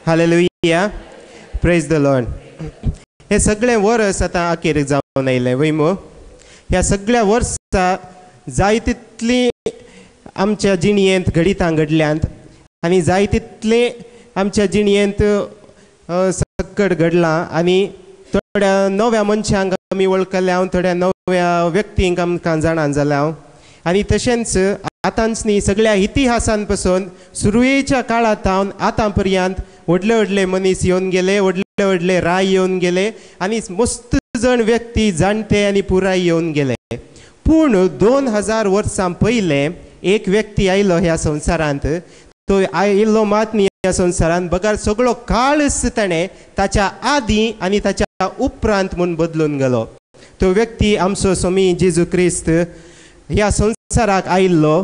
Hallelujah, praise the Lord. हे सगळे वर्स आता अखेर जावन आयले वय मो. ह्या सगळ्या वर्सां जाय तितली आमच्या जिणयेंत घडितां घडल्यांत आनी जाय तितले आमच्या जिणयेंत सक्कड घडलां आनी थोड्या नव्या मनशांक आमी वळखल्या, थोड्या नव्या व्यक्तींक आमकां जाणान जाल्या. आनी तशेंच आतांच न्ही सगळ्या इतिहासान पासून सुरवेच्या काळांत आतां पर्यंत व्हडले व्हडले मनीस येवन गेले, व्हडले व्हडले राय येवन गेले आनी मस्त जण व्यक्ती जाणटे आनी पुराय येवन गेले. पूण 2000 वर्सां पयले एक व्यक्ती आयलो ह्या संवसारांत. तो आयिल्लो मात न्ही ह्या संवसारांत, बगार सगळो काळच ताणें ताच्या आदीं आनी ताच्या उपरांत म्हूण बदलून गेलो. तो व्यक्ती आमचो स्वामी जेजू क्रिस्त ह्या संवसाराक आयिल्लो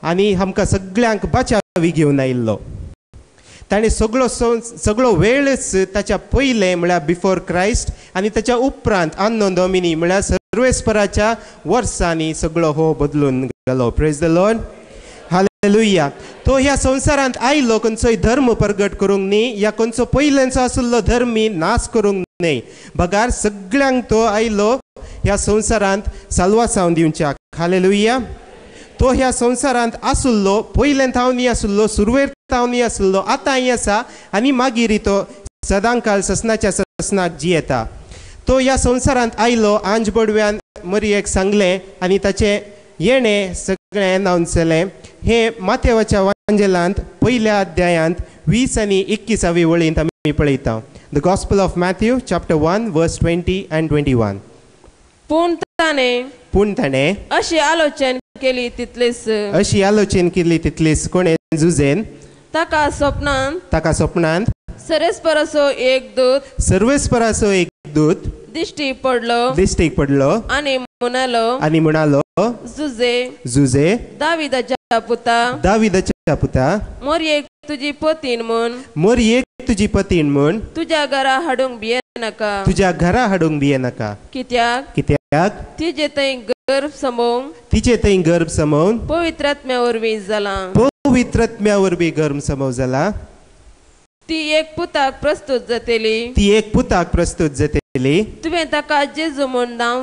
आनी आमकां सगळ्यांक बाचावी घेवन आयिल्लो. ताणें सगळो वेळच ताच्या पयले म्हळ्यार बिफोर क्रायस्ट आनी ताच्या उपरांत अन्नो डॉमिनी म्हळ्यार सर्वेस्पराच्या वर्सांनी सगळो हो बदलून गेलो. Praise the Lord, hallelujah. तो ह्या संवसारांत आयलो खंयचोय धर्म प्रगट करूंक न्ही, या खंयचो पयलेंचो आशिल्लो धर्मी नाश करूंक न्ही. बगार सगळ्यांक तो आयलो ह्या संवसारांत साल्वासांव दिवच्याक. हालेलुया. तो ह्या संवसारांत आसुल्लो, पयलें हांव न्ही आसुल्लो, सुरवेर हांव न्ही आसुल्लो, आतांय आसा आनी मागीर तो सदांकाळ ससनाच्या ससनाक जियेता. तो ह्या संवसारांत आयलो, आंज बडव्यान मरयेक सांगलें आनी ताचें येणें सगळें अनाउन्स जालें. हे माथेवाच्या वांजेलांत पयल्या अध्यायांत 20 आनी 21 वळींत आमी पळयता. The gospel of Matthew chapter 1 वर्स 20 and 21. पूण ताणें अशी आलोचना केली तितलीच कोणें जुजेन ताका स्वप्नांत सर्वेस्पराचो एक दूत दिश्टी पडलो आनी म्हणालो जुजे दाविदाच्या पुता मोरयेक तुजी पतीन म्हूण तुज्या घरा हाडूंक भिये नाका. कित्याक तिचे थंय गर्भ समोवन पवित्रात्म्या वरवीं गर्भ समोव जाला. ती एक पुताक प्रस्तुत जातली. तुवें ताका जेजू म्हणून नांव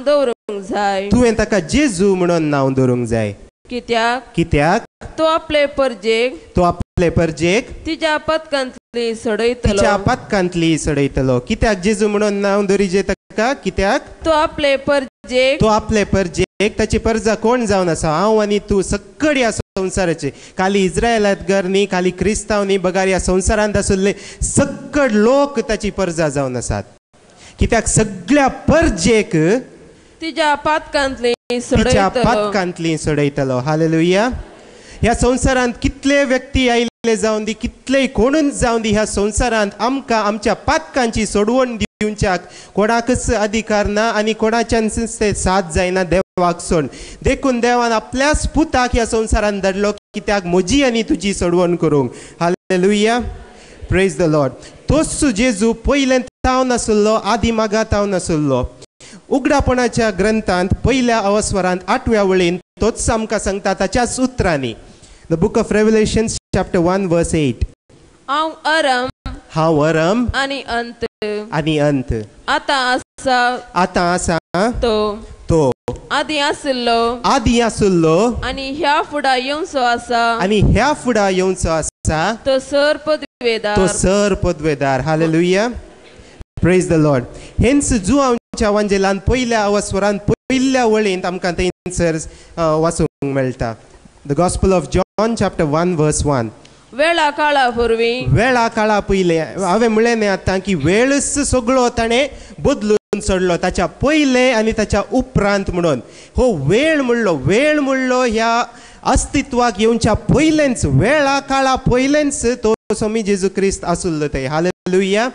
दवरूंक जाय. कित्याक तो आपले परजेक तिच्या पदकांतली सडयतलो. कित्याक जेजू म्हणून नांव दवरिजे ताका? कित्याक तो आपले परजेक ताची परजा कोण जावन आसा? हांव आनी तूं सक्कड ह्या संवसाराचे, खाली इस्रायलांतकार न्ही, खाली क्रिस्तांव न्ही, बगार ह्या संवसारांत आसुल्ले सक्कड लोक ताची परजा जावन आसात. कित्याक सगळ्या परजेक तिच्या पातकांतली सडयतलो. हालेलुया. ह्या संवसारांत कितले व्यक्ती आयले जावन दी, कितलेय कोणूच जावन दी, ह्या संवसारांत आमकां आमच्या पातकांची सोडवण दिवच्याक कोणाकच अधिकार ना आनी कोणाच्यान ते साथ जायना देवाक सोड. देखून देवान आपल्याच पुताक ह्या संवसारांत धाडलो कित्याक म्हजी आनी तुजी सोडवण करूंक. Hallelujah, praise the Lord. तोच जेजू पयलें ताव नासुल्लो, आदी मागात ताव नासुल्लो. उगडापणाच्या ग्रंथांत पयल्या अवस्वरांत 8व्या वळींत तोच आमकां सांगता ताच्याच उतरांनी. The book of revelation chapter 1 वर्स 8. हांव अरम आनी अंत. आतां आसा तो आदी आसुल्लो आनी ह्या फुडा येवचो आसा तो सर पदवेदार. Hallelujah, praise the lord. हेंच जुआंच्या वांजेलांत पयल्या अवस्वरांत पयल्या वळींत आमकां थंयसर वाचूंक मेळटा. The gospel of John chapter 1 वर्स 1. वेळा काळा पयले हांवें म्हळें न्ही आतां की वेळच सगळो ताणें बदलून सोडलो ताच्या पयले आनी ताच्या उपरांत म्हणून. हो वेळ म्हणलो ह्या अस्तित्वाक येवच्या पयलेंच, वेळा काळा पयलेंच तो स्वामी जेजू क्रिस्त आसुल्लो थंय. Hallelujah,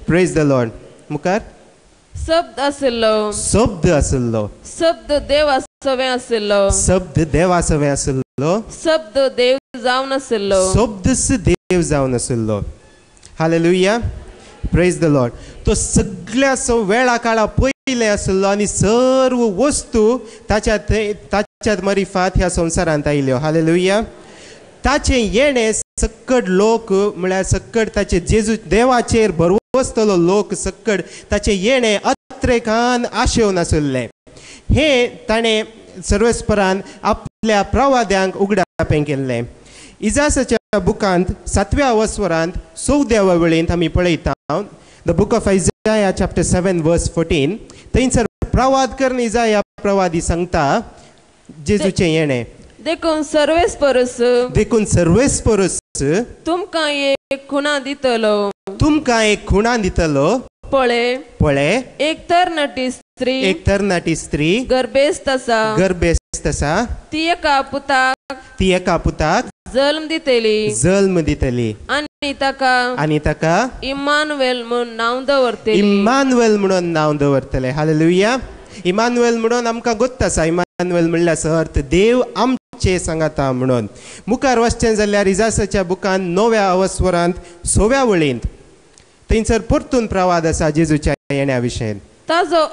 praise the lord. मुखार शब्द आसुल्लो. शब्द देवासवे आसुल्लो. शब्द देव जावन आसुल्लो. Hallelujah, praise the lord. तो सगळ्या वेळा काळा पयले आसुल्लो आनी सर्व वस्तू ताच्या मरिफात ह्या संवसारांत आयल्यो. हालेलुया. ताचें येणें सक्कड लोक म्हळ्यार सक्कड ताचे जेजू देवाचेर भरवसतलो लोक सक्कड ताचे येणे अत्रेकान आशेवन आसले हे ताणें सर्वेस्परान आपल्या प्रवाद्यांक उगडापें केल्लें. इजासाच्या बुकांत 7व्या वस्वरांत 14व्या वळींत आमी पळयता द बुक ऑफ आयझाया चॅप्टर 7 वर्स 14 थंयसर प्रवाद करून इजाया प्रवादी सांगता जेजूचें येणें. देखून सर्वेस्परस तुमकां एक खुणा दितलो पळे एक तरणाटी स्त्री गर्भेस्त आसा ती एका पुताक जल्म दितली आनी ताका इम्मानुएल म्हणून नांव दवरतले. हालेलुया. इम्मानुएल म्हणून आमकां गोत्त आसा. इम्मानुएल म्हणल्यार अर्थ देव आमचे सांगाता म्हणून. मुखार वचचें जाल्यार इजासाच्या बुकांत 9व्या वस्वरांत 6व्या वळींत थंयसर परतून प्रवाद आसा जेजूच्या येण्या विशयी. ताचो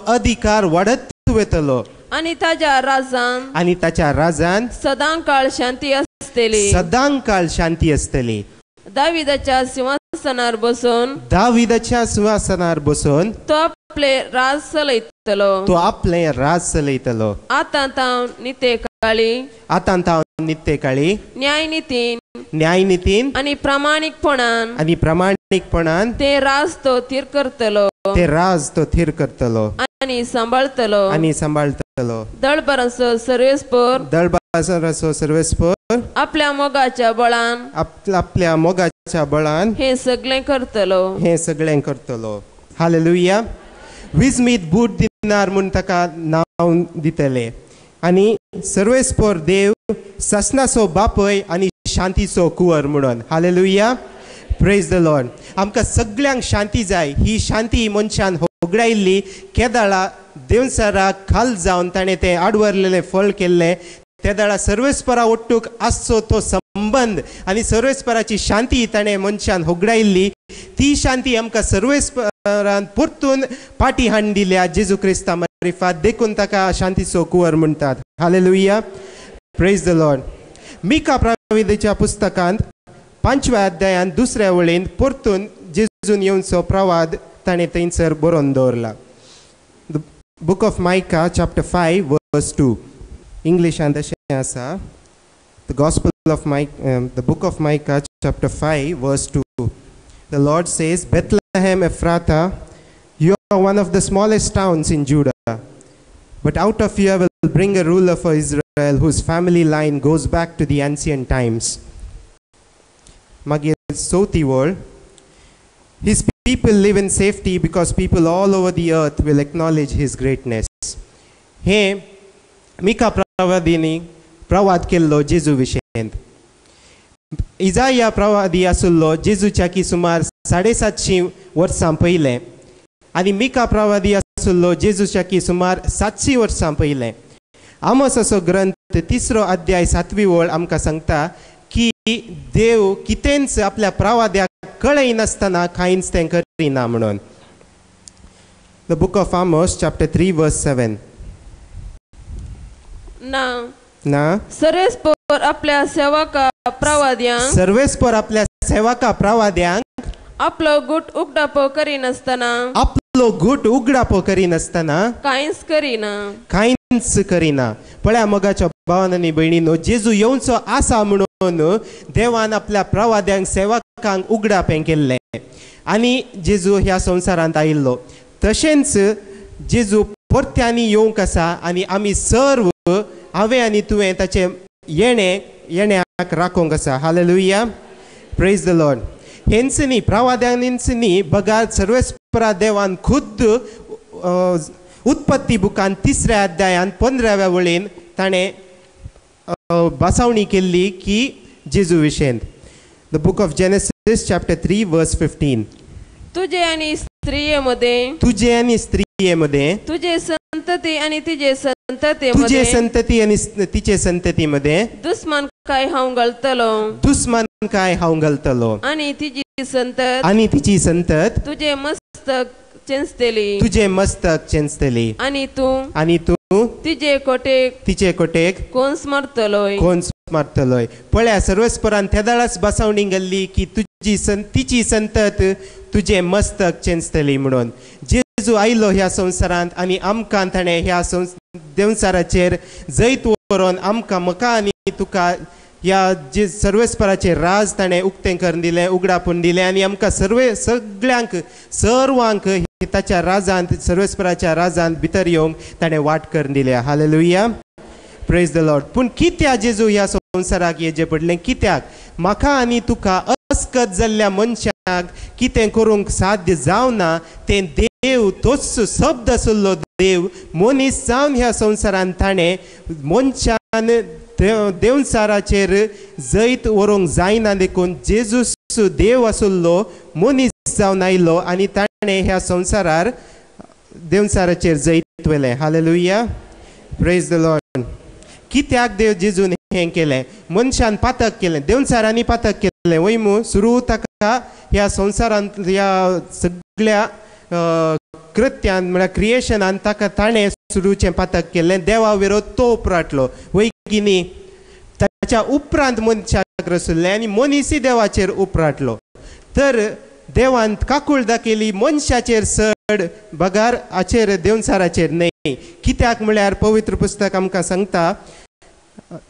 अधिकार वाडत वेतलो आनी ताच्या राजान सदांकाळ शांती आसतली. दाविदाच्या सिंहासनार बसून तो आपले राज चलयतलो. आतां तांव नित्य काळी न्यायनीतीन आनी प्रामाणिकपणान ते राज तो थीर करतलो आनी सांबाळतलो. दळबरासो सर्वेस्पर आपल्या मोगाच्या बळान हे सगळें करतलो. हालेलुया. विस्मीत बूट दिनार म्हूण ताका नांव दितले आनी सर्वेस्पर देव ससनाचो बापय आनी शांतीचो कुंवर म्हणून. हालेलुया. Praise the Lord. आमकां सगळ्यांक शांती जाय. ही शांती मनशान होगडायिल्ली केदाळा देवसाराक खाल जावन ताणें तें आडवरलेलें फळ केल्लें त्या दाळा सर्वेस्परा ओट्टूक आसचो तो संबंध आनी सर्वेस्पराची शांती ताणें मनशान होगडायिल्ली ती शांती आमकां सर्वेस्परान परतून पाटी हाडून दिल्या जेजू क्रिस्ता मार्फत. देखून ताका शांतीचो कुंवर म्हणटात. हालेलुया. Praise the lord. मिका प्रवादीच्या पुस्तकांत 5व्या अध्यायांत 2ऱ्या वळींत परतून जेजून येवचो प्रवाद ताणें थंयसर बरोवन दवरला. The book of mica chapter 5 वर्स 2 इंग्लिशांत अशें आसा. The gospel of the book of mica chapter 5 वर्स 2. The Lord says, Bethlehem Ephrathah, you are one of the smallest towns in Judah, but out of you I will bring a ruler for Israel whose family line goes back to the ancient times. मागीर 4थी वळ. His people live in safety because people all over the earth will acknowledge his greatness. हे मिका प्रवादीनी प्रवाद केल्लो जेजू विशयेंत. इजाया प्रवादी आसुल्लो जेजूच्या की सुमार 750 वर्सां पयलें आनी मिका प्रवादी आसुल्लो जेजूच्या की सुमार 700 वर्सां पयलें. आमोसाचो ग्रंथ 3रो अध्याय 7वी वळ आमकां सांगता की देव कितेंच आपल्या प्रवाद्याक कळय नासतना कांयच तें करिना म्हणून. The book of Amos chapter 3 वर्स 7. ना सर्वेस्पर आपल्या सेवका प्रवाद्यांक आपलो गुट उगडापो करिनासतना कांयच करिना. पळया मोगाच्या भावांनी आनी भयणींनो, जेजू येवचो आसा म्हणून देवान आपल्या प्रवाद्यांक सेवकांक उगडापें केल्लें आनी जेजू ह्या संवसारांत आयिल्लो. तशेंच जेजू परत्यांनी येवंक आसा आनी आमी सर्व हांवें आनी तुवें ताचें येण्याक राखोंक आसा. हालेलुया. Praise the lord. हेंच न्ही प्रवाद्यांनीच न्ही बगार सर्वेस्परा देवान खुद उत्पत्ती बुकांत 3ऱ्या अध्यायांत 15व्या वळीन ताणें बासावणी केल्ली की जेजू विशयेंत. The book of Genesis chapter 3 verse 15. तुजे आनी स्त्रिये मध्ये तुझे संतती आणि तिचे संततीमध्ये दुश्मन काय हांव घालतलो आणि तिची संतत तुझे मस्तक चेंचतली आणि तू तिचे कोटेक कोण स्मरतलो मारतलोय. पळया सर्वेस्परान तेदाळाच बसावणी घाल्ली की तिची संतत तुझे मस्तक चेंचतली म्हणून. जेजू आयलो ह्या संवसारांत आनी आमकां ताणें ह्या संवसाराचेर जैत व्हरून आमकां म्हाका आनी तुका ह्या जे सर्वेस्पराचें राज ताणें उक्तें करून दिलें, उगडापून दिलें आनी आमकां सगळ्यांक सर्वांक ताच्या राजांत सर्वेस्पराच्या राजांत भितर येवंक ताणें वाट करून दिल्या. Hallelujah, praise the Lord. पूण कित्याक जेजू ह्या संवसाराक येचें पडलें? कित्याक? म्हाका आनी तुका अस्कत जाल्ल्या मनशाक कितें करूंक साध्य जावना तें देव, तोच शब्द आसलो देव मनीस जावन ह्या संवसारांत ताणें मनशान देवसाराचेर जैत व्हरूंक जायना देखून जेजू देव आसलो मनीस जावन आयलो आनी ताणें ह्या संवसारार देवसाराचेर जैत व्हेलें. Hallelujah, praise the Lord. कित्याक देव जेजून हें केलें? मनशान पातक केलें, देवसारांनी पातक केलें. वयमू सुरू ताका ह्या संवसारांत ह्या सगळ्या कृत्यान म्हळ्यार क्रिएशनान ताका ताणें सुरूचें पातक केलें. देवा विरोध तो उपराटलो वैगिनी. ताच्या उपरांत मनशाक रचुल्लें आनी मनीसय देवाचेर उपराटलो. तर देवान काकूळ दाखयली मनशाचेर चड, बगार हाचेर देवसाराचेर न्हय. कित्याक म्हळ्यार पवित्र पुस्तक आमकां सांगता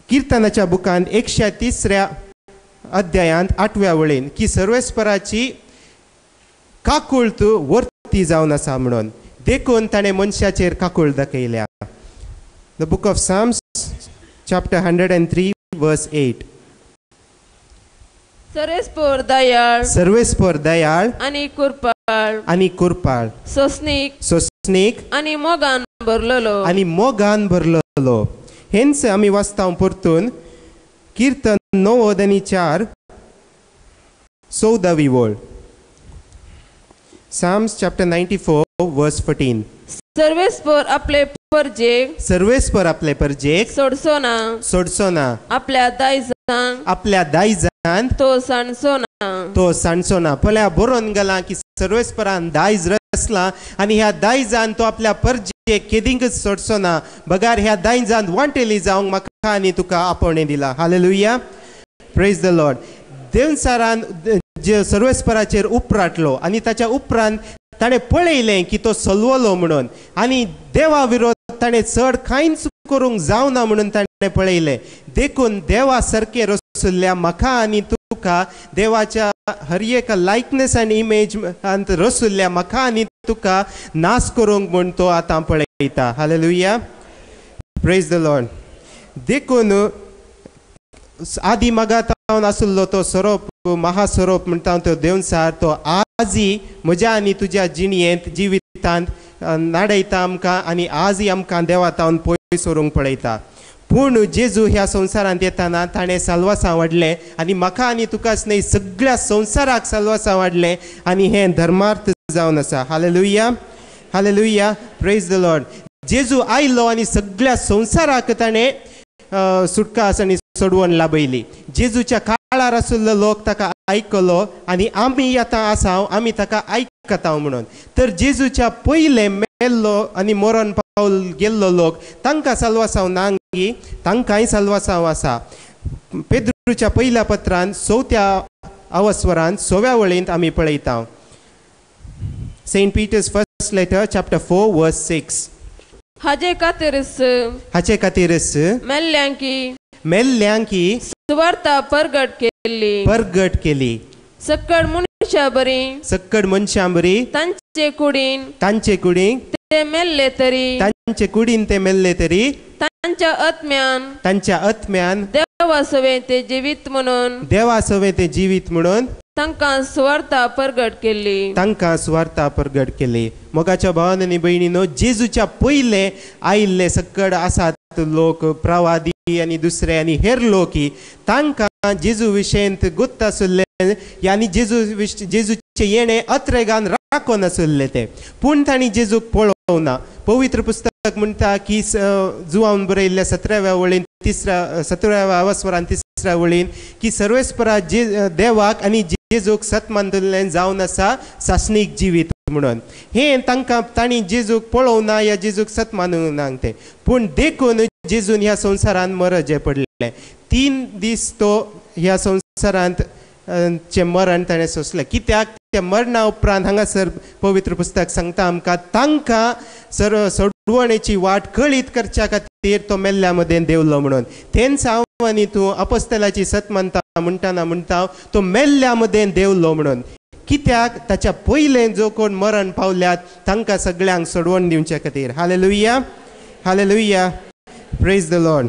किर्तनाच्या बुकांत 130 अध्यायांत 8व्या वळीन की सर्वेस्पराची काकूळ तूं वर्ती जावन आसा म्हणून देखून ताणें मनशाचेर काकूळ दाखयल्या. The book of Psalms chapter 103 verse 8. सर्वेस्पर दयाळ आनी कुरपाळ सोसनीक आनी मोगान भरलेलो. हेंच आमी वाचता परतून कीर्तन 9 आनी 4 14वी वळ. Psalms chapter 94 verse 14. सर्वेस्पर आपले परजेक सोडसोना आपल्या दायजान तो सणसोना. पळया बरोवन गेला की सर्वेस्परान दायज रचला आनी ह्या दायजान तो आपल्या परजेक केदींकच सोडसोना. बगार ह्या दायजान वांटेली जावंक म्हाका आनी तुका आपोवणें दिला. Hallelujah, praise the Lord. देवसारान जे सर्वेस्पराचेर उपराटलो आनी ताच्या उपरांत ताणें पळयलें की तो चलवलो म्हणून आनी देवा विरोध ताणें चड कांयच करूंक जावना म्हणून ताणें पळयलें. देखून देवा सारकें रचुल्ल्या म्हाका आनी तुका देवाच्या हर एक लायकनेस आनी इमेज रचुल्ल्या म्हाका आनी तुका नाश करूंक म्हूण तो आतां पळयता. Hallelujah, praise the Lord. देखून आदी मागातावन आसलो तो स्वरूप महास्वरूप म्हणटा तो देवसार तो आजी म्हज्या आनी तुज्या जिवितांत नाडयता आमकां आनी आजय आमकां देवा तावन पयस व्हरूंक पळयता. पूण जेजू ह्या संवसारांत येताना ताणें साल्वासां वाडलें आनी म्हाका आनी तुकाच न्हय सगळ्या संवसाराक साल्वासां वाडलें आनी हें धर्मार्थ जावन आसा. Hallelujah, hallelujah, praise the Lord. जेजू आयलो आनी सगळ्या संवसाराक ताणें सुटका आनी सोडवण लाभयली. जेजूच्या काळार आसुल्लो लोक ताका आयकलो आनी आमी आतां आसा आमी ताका आयकता म्हणून. तर जेजूच्या पयले मेल्लो आनी मरण पावल गेल्लो लोक तांकां साल्वासांव नांगी, तांकांय साल्वासांव आसा. पेद्रूच्या पयल्या पत्रांत 4थ्या अवस्वरांत 6व्या वळींत आमी पळयता. Saint Peter's first letter chapter 4 verse 6. हाचे खातीरच मेल्ल्यांकी सुवार्ता परगट केली. सक्कड मनशां बरी तांचे कुडीन ते मेल्ले तरी तांच्या आत्म्यान देवा सवे ते जिवीत म्हणून तांकां सुवार्ता परगट केली. मोगाच्या भावांनी आनी भयणीनो, जेजूच्या पयले आयिल्ले सकड आसात लोक, प्रवादी आनी दुसरे आनी हेर लोकी, तांकां जेजू विशयंत गुप्त आसुल्ले आनी जेजूचे येणे अत्रेगान राखोन आसुल्ले ते. पूण तांणी जेजूक पळोवना. पवित्र पुस्तक म्हणटा की जुवान बरयल्ल्या 17व्या वळीन 17व्या अवस्वरान 3ऱ्या वळीन की सर्वेस्परा देवाक आनी जेजूक सत मानतलें जावन आसा सासणीक जिवीत म्हणून हे तांकां तांणी जेजूक पळोवंक ना या जेजूक सत मानूंक ना ते पूण देखून जेजून ह्या संवसारांत मरजे पडले 3 दीस तो ह्या संवसारांत चे मरण ताणें सोंसलें कित्याक त्या मरणा उपरांत हांगासर पवित्र पुस्तक सांगता आमकां तांकां सोडवणेची वाट कळीत करच्या खातीर तो मेल्ल्या मदें देवलो म्हणून तेंच हांव आनी तूं अपोस्तलाची सत मानता म्हणटा तो मेल्ल्या मदें देवलो म्हणून कित्याक ताच्या पयलें जो कोण मरण पावल्यात तांकां सगळ्यांक सोडवण दिवचे खातीर hallelujah hallelujah praise the Lord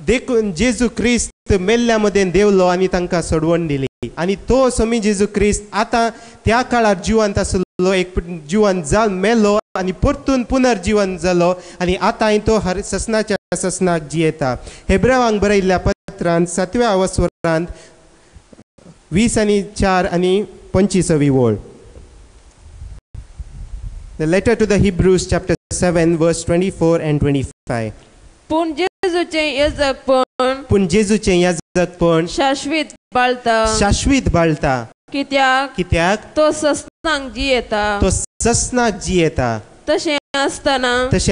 देखून जेजू क्रिस्त मेल्ल्या मदें देवलो आनी तांकां सोडवण दिली आनी तो समी जेजू क्रिस्त आतां त्या काळार जिवंत आसलो एक जिवंत जावन मेलो आनी परतून पुनर्जीवन जालो आनी आतां तो ससनाच्या ससनाक जियेता हेब्रेवांक बरयल्ल्या पत्रांत 7व्या अवस्वरांत 20 आनी 4 आनी 25वी ओळ The letter to the Hebrews chapter 7 verse 24 and 25 पूण जेजूचे याजकपण शाश्वीत बाळता कित्याक तो ससनाक जियेता तशें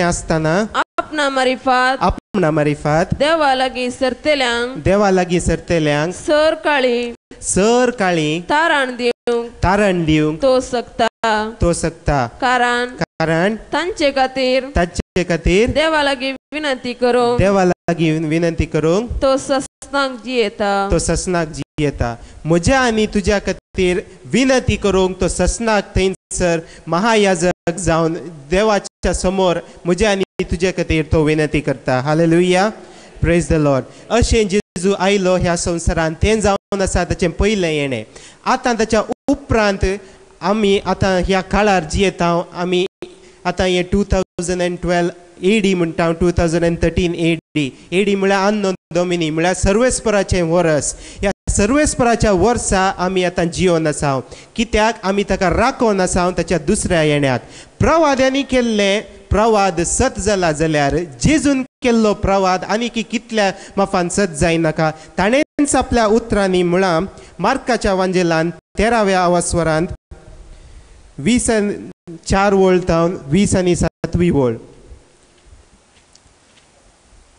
आसतना आपणा मारिफात देवा लागीं सरतेल्यांक सर काळी तारण दिवंक तो सकता कारण तांचे खातीर देवा लागीं विनंती करूंक तो ससनाक जियेता म्हज्या आनी तुज्या खातीर विनंती करूंक तो ससनाक थंयसर महायाजक जावन देवाच्या समोर म्हज्या आनी तुज्या खातीर तो विनंती करता हालेलुया प्रेज द लॉर्ड अशें जेजू आयलो ह्या संवसारांत तें जावन आसा ताचें पयलें येणें आतां ताच्या उपरांत आमी आतां ह्या काळार जियेता आमी आतां हे 2012 AD म्हणटा 2013 AD म्हळ्यार अन्नो डोमिनी म्हळ्यार सर्वेस्पराचें वर्स ह्या सर्वेस्पराच्या वर्सा आमी आतां जियोन आसा कित्याक आमी ताका राखोन आसा ताच्या दुसऱ्या येण्याक प्रवाद्यांनी केल्ले प्रवाद सत जाला जाल्यार जेजून केल्लो प्रवाद आनी कितल्या माफान सत जायनाका ताणेंच आपल्या उतरांनी म्हळ्यार मार्काच्या वांजेलांत 13व्या अवस्वरांत 20:4 वोळ तावन 20 आनी 7वी वोळ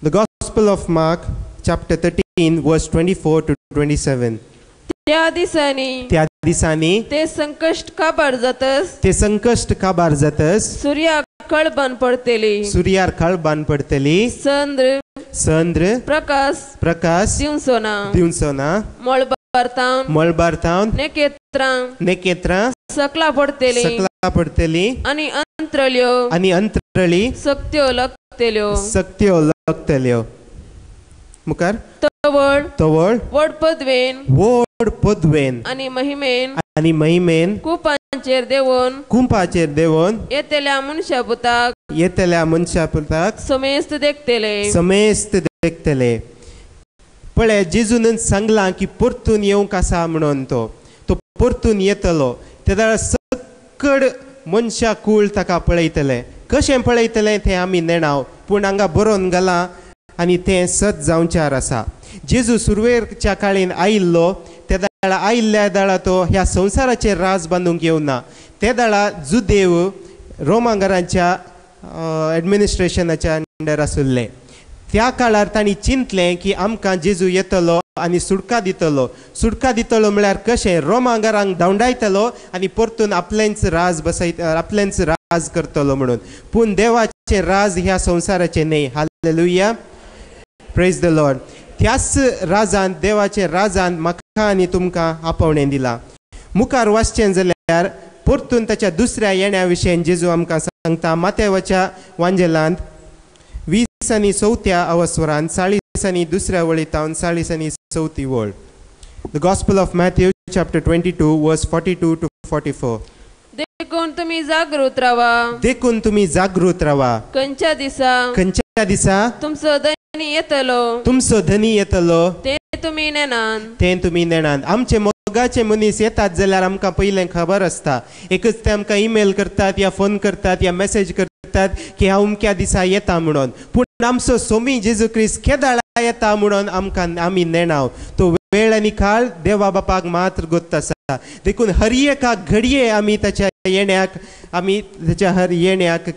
The Gospel of Mark chapter 13 verse 24 to 27 त्या दिसांनी ते संकष्ट काबार जातस सूर्यार कळबान पडतली संद्र प्रकाश दिवसोना मळबार नेकेत्रां सकला पडतली आनी अंतरळी सक्त्यो लागतल्यो मुखार तवळ वड पदवेन आनी महिमेन कुंपाचेर देवोन येतल्या मनशापुताक समेस्त देखतले पळय जेजून सांगलां की परतून येवंक आसा म्हणून तो परतून येतलो त्या सकड मनशा कूळ ताका पळयतले कशें पळयतले तें आमी नेणाव पूण हांगा बरोवन घाला आनी तें सत जावचार आसा जेजू सुरवेच्या काळीन आयिल्लो त्या दाळा आयिल्ल्या दाळा तो ह्या संवसाराचेर राज बांदूंक येवना त्या दाळा जुदेव रोमांगरांच्या एडमिनिस्ट्रेशनाच्या अंडर आसुल्ले त्या काळार तांणी चिंतलें की आमकां जेजू येतलो आनी सुटका दितलो म्हळ्यार कशें रोमांगरांक धांवडायतलो आनी परतून आपलेंच राज करतलो म्हणून पूण देवाचें राज ह्या संवसाराचें न्ही हालेलुया प्रेज द लॉर्ड त्याच राजान देवाचे राजान म्हाका आनी तुमकां आपोवणें दिलां मुखार वाचचें जाल्यार परतून ताच्या दुसऱ्या येण्या विशयी जेजू आमकां सांगता मातेवाच्या वांजेलांत 20 आनी 4थ्या अवस्वरांत 40 आनी दुसऱ्या वळीतावन 40 आनी 4थी वळ The Gospel of Matthew chapter 22 verse 42 to 44 देखून तुम्ही जागृत रावा खंयच्या दिसा तुमचो धनी येतलो ते तुम्ही नेणान आमचे मोगाचे मनीस येतात जाल्यार आमकां पयलें खबर आसता एकच ते आमकां ईमेल करतात या फोन करतात या मेसेज करतात की हांव अमक्या दिसा येता म्हणून पूण आमचो सोमी जेजू क्रिस्त केदाळा येता म्हणून आमी नेणाव तो वेळ आनी काळ देवा बापाक मात्र गोत्त आसा देखून हर एका घडये आमी ताच्या येण्याक आमी तेच्या हर येण्याक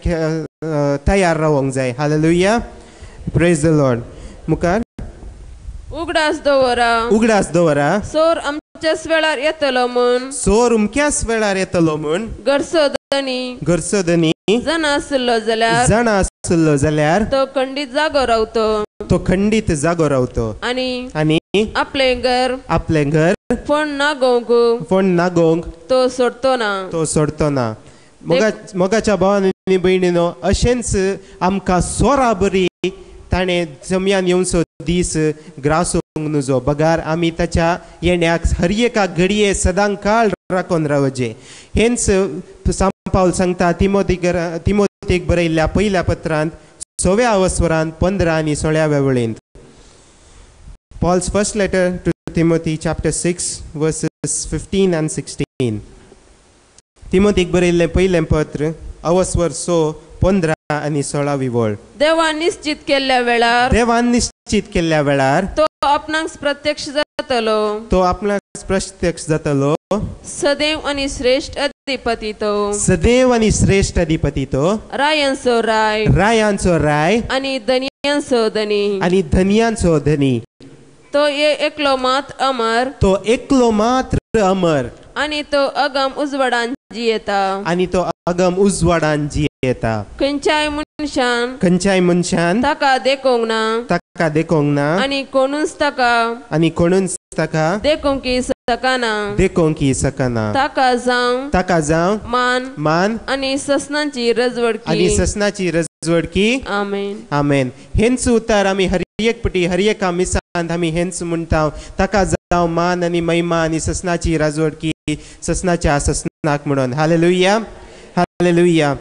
तयार रावंक जाय. हालेलुया. Praise the lord. मुखार उगडास दवरा, उगडास दवरा. सोर आमच्याच वेळार येतलो म्हूण, सोर उमक्याच वेळार येतलो म्हूण गरसोदनी गरसोदनी जण आसलो जाल्यार जाण आसलो जाल्यार तो खंडीत जागो रावतो तो खंडीत जागो रावतो आनी आपलें घर फोण नागोवंक तो सोडतो ना. मोगाच्या भावांनी भयणीनो, अशेंच आमकां सोरा बरी ताणें जमयान येवचो दीस ग्रासूंक नुजो बगार आमी ताच्या येण्याक हर एका घडये सदां काळ राखून रावचे. हेंच सांत पाऊल सांगता तिमोथेक बरयल्ल्या पयल्या पत्रांत 6व्या अवस्वरांत 15 आनी 16व्या वळींत. Paul's first letter to Timothy, chapter 6, verses 15 and 16. तिमोथेक बरयल्लें पयलें पत्र अवस्वर 6, 15 आनी 16वी वळ. देवान निश्चित केल्ल्या वेळार तो आपणाक प्रत्यक्ष जातलो. सदैव आनी श्रेष्ठ अधिपती तो रायांचो राय आनी धन्यांचो धनी. तो एकलो मात्र अमर आनी तो अगम उजवाडान जियेता. खंयच्याय मनशान ताका देखोंक ना आनी कोणूच ताका देखोंकी सकना. ताका जावं मान आनी ससनाची रजवडकी. आमेन. हेंच उतर आमी हर एका मिसांत आमी हेंच म्हणटा. ताका जावं मान आनी महिमा आनी ससनाची राजवडकी ससनाच्या ससनाक म्हणून. हालेलुया. हालेलुया.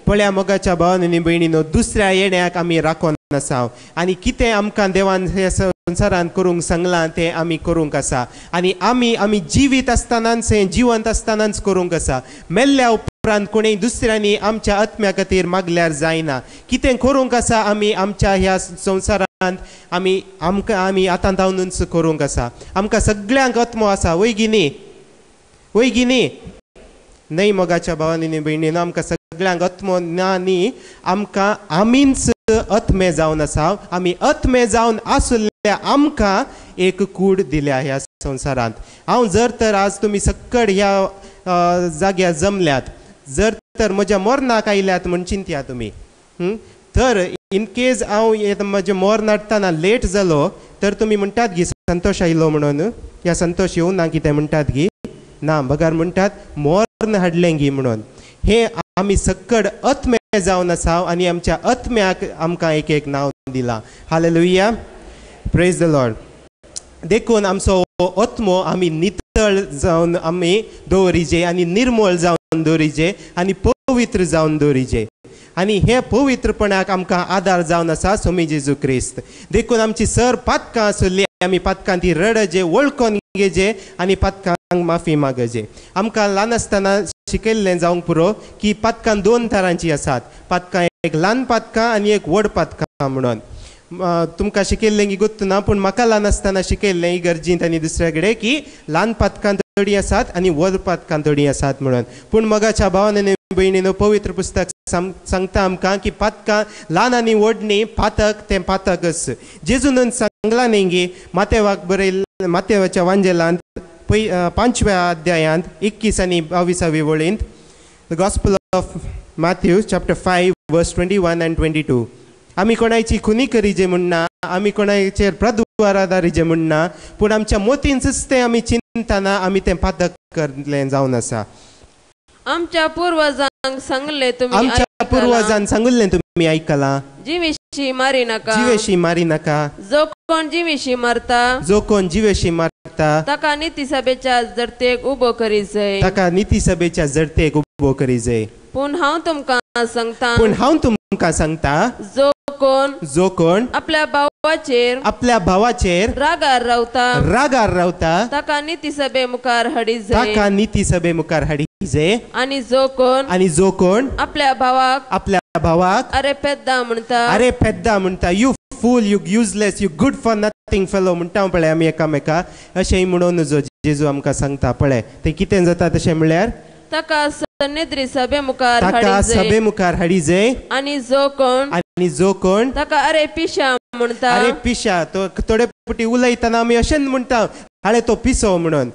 पळया मोगाच्या भावांनी भयणीनो, दुसऱ्या येण्याक आमी राखोन आसा आनी कितें आमकां देवान हे संवसारांत करूंक सांगलां तें आमी करूंक आसा. आनी आमी जिवीत आसतनाच हें जिवंत आसतनाच करूंक आसा. मेल्ल्या उपरांत कोणेय दुसऱ्यांनी आमच्या आत्म्या खातीर मागल्यार जायना. कितें करूंक आसा आमी आमच्या ह्या संवसारांत आमी आतां जावनूच करूंक आसा. आमकां सगळ्यांक आत्मो आसा. वय गिनी न्हय मोगाच्या भावांनी भयणीनो, आमकां सगळ्यांक आत्मो ना न्ही. आमकां आमीच आत्मे जावन आसा. आमी आत्मे जावन आसल्या आमकां एक कूड दिल्या ह्या संवसारांत. जर तर आज तुमी सक्कड ह्या जाग्यार जमल्यात, जर तर म्हज्या मोरनाक आयल्यात म्हण चिंतया तुमी, तर इन केस हांव म्हजें मोर नाडटना लेट जालो तर तुमी म्हणटात गी संतोश आयलो म्हणून. ह्या संतोश येवं ना कितें म्हणटात गी ना, बगार म्हणटात मोर हाडलें गी म्हणून. हे आमी सक्कड आत्मे जावन आसा आनी आमच्या आत्म्याक आमकां एक नांव दिलां. हालेलुया. Praise the Lord. देखून आमचो आत्मो आमी नितळ जावन आमी दवरिजे आनी निर्मळ जावन दवरिजे आनी पवित्र जावन दवरिजे. आनी हे पवित्रपणाक आमकां आदार जावन आसा स्वामी जेजू क्रिस्त. देखून आमची सर पातकां आसली आमी पातकां ती रडजे, वळखोन घेजे आनी पातकांक माफी मागजे. आमकां ल्हान आसतना शिकयल्लें जावंक पुरो की पातकां 2 तरांची आसात. पातकां एक ल्हान पातकां आनी एक व्हड पातकां म्हणून. तुमकां शिकयल्लें की गुर्त ना, पूण म्हाका ल्हान आसतना शिकयल्लें इगर्जींत आनी दुसरे कडेन की ल्हान पातकां थोडी आसात आनी व्हड पातकां थोडी आसात म्हणून. पूण मोगाच्या भावांनी भयणीनो, पवित्र पुस्तक सांगता आमकां की पातकां ल्हान आनी व्हड न्ही, पातक तें पातकच. जेजून सांगलां न्ही गी मातेवाच्या वांजेलांत 5व्या अध्यायांत 21 आनी 22 वळींत. The gospel of Matthew chapter 5 verse 21 and 22. आमी कोणाची खुनी करीजे म्हणना, आमी कोणाचेर प्रद्वार आदारीजे म्हणना, पूण आमच्या मोतींच तें आमी चिंतना आमी तें पातक करलें जावन आसा. आमच्या पूर्वजांक सांगले तुमी आयकलां. जीवेशी मारी नाका. जो कोण जीवेशी मारता ताका नितीसभेच्या जरतेक उबो करी जाय. पूण हांव तुमकां सांगता जो कोण आपल्या भावाचेर रागार रावता ताका नितीसभे मुखार हाडी जाय. आनी जो कोण आपल्या भावाक अरे पेद्दा म्हणटा, you fool, you useless, you good for nothing fellow म्हणटा पळय आमी एकामेका. अशें म्हणून जो जेजू आमकां सांगता पळय, तें कितें जाता तशें म्हळ्यार ताका सन्नेद्री सभे मुखार ताका हाडी जाय सभे मुखार हाडी जाय आणि जो कोण ताका अरे पिशा म्हणता अरे पिशा तो थोडे पटी उलयतना आमी अशें म्हणटा हाळे तो पिसो म्हणून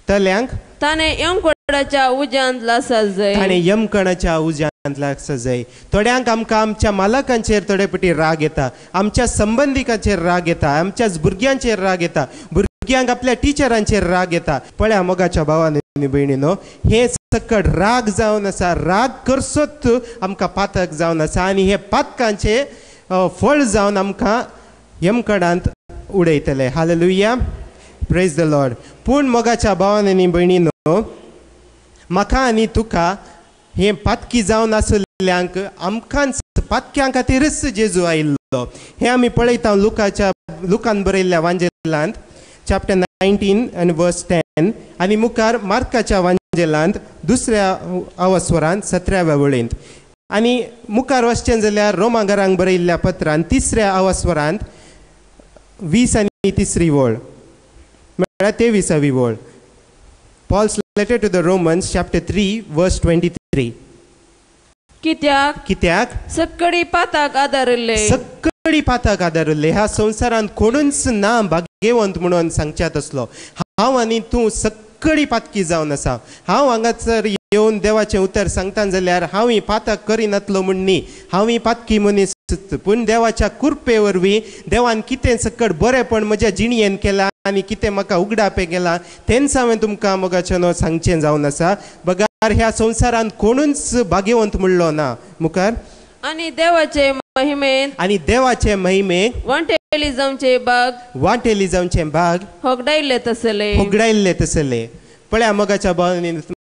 तल्यांक ताणे यमकोडाच्या उज्यांत लासा जाय ताणे यमकणाच्या उज्यांत लासा जाय थोड्यांक आमकां आमच्या मालकांचेर थोडे पटी राग येता आमच्या संबंधिकांचेर राग येता आमच्याच भुरग्यांचेर राग येता भुरग्यांक आपल्या टिचरांचेर राग येता पळया मोगाच्या भावांनी आनी भयणीनो हे सकट राग जावन आसा राग करसोत आमकां पातक जावन आसा आनी हे पातकांचे फळ जावन आमकां यमकडांत उडयतले हालेलुया प्रेज द लॉर्ड पूण मोगाच्या भावांनी आनी भयणीनो म्हाका आनी तुका हे पातकी जावन आसल्ल्यांक आमकांच पातक्यां खातीरच जेजू आयिल्लो हे आमी पळयता लुकान बरयल्ल्या वांजेलांत चॅप्टर 19 and verse 10 आनी मुखार मार्काच्या वांजेलांत दुसऱ्या अवस्वरांत 17व्या वळेंत आनी मुखार वचचें जाल्यार रोमाघरांक बरयल्ल्या पत्रांत तिसऱ्या अवस्वरांत 20 आनी 3री वळ म्हळ्यार 23वी वळ Paul's letter to the Romans chapter 3 verse 23 कित्याक सक्कडी पाताक आदारले ह्या संवसारांत कोणूच ना भाग्यवंत म्हणून सांगच्यात असलो हांव आनी तूं सक्कडी पातकी जावन आसा हांव हांगासर येवन देवाचें उतर सांगता जाल्यार हांव ही पातक करिनातलो म्हण न्ही हांव ही पातकी मनीस पूण देवाच्या कृपे वरवीं देवान कितें सकट बरेंपण म्हज्या जिणयेन केलां आनी कितें म्हाका उगडापे केलां तेंच हांवें तुमकां मोगाचें सांगचें जावन आसा बगार ह्या संवसारांत कोणूच भाग्यवंत म्हणलो ना मुखार आनी देवाचे महिमेक वांटेली जावचे भाग होगडायले तसले पळया मोगाच्या